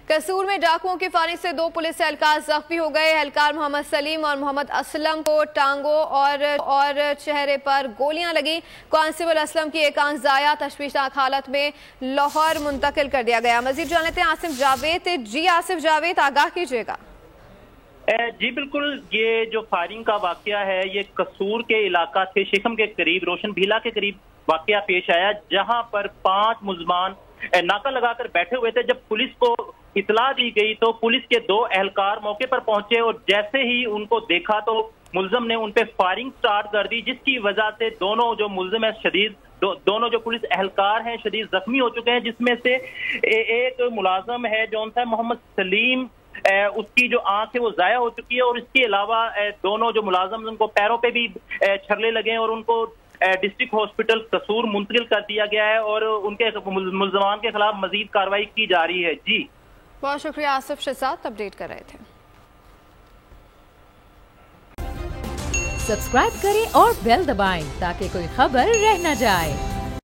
कसूर में डाकुओं की फायरिंग से 2 पुलिस एहलकार जख्मी हो गए। एहलकार मोहम्मद सलीम और मोहम्मद असलम को टांगों और चेहरे पर गोलियां लगी। कांस्टेबल असलम की एक आंख जाया, तशवीशनाक हालत में लाहौर मुंतकिल कर दिया गया। मजीद जान लेते हैं आसिफ जावेद। जी आसिफ जावेद, आगाह कीजिएगा। जी बिल्कुल, ये जो फायरिंग का वाकया है ये कसूर के इलाका से शेखम के करीब, रोशन भीला के करीब वाकया पेश आया, जहां पर 5 मुलजमान नाका लगाकर बैठे हुए थे। जब पुलिस को इतला दी गई तो पुलिस के 2 एहलकार मौके पर पहुंचे और जैसे ही उनको देखा तो मुलजम ने उन पे फायरिंग स्टार्ट कर दी, जिसकी वजह से दोनों जो मुलजम है दोनों जो पुलिस एहलकार हैं शदीद जख्मी हो चुके हैं, जिसमें से एक मुलाजम है जौन सा मोहम्मद सलीम, उसकी जो आंख है वो जाया हो चुकी है और इसके अलावा दोनों जो मुलाजम उनको पैरों पे भी छर्ले लगे हैं और उनको डिस्ट्रिक्ट हॉस्पिटल कसूर मुंतकिल कर दिया गया है और उनके मुलजमान के खिलाफ मजीद कार्रवाई की जा रही है। जी बहुत शुक्रिया आसिफ शहजाद, अपडेट कर रहे थे। सब्सक्राइब करें और बेल दबाएं ताकि कोई खबर रह न जाए।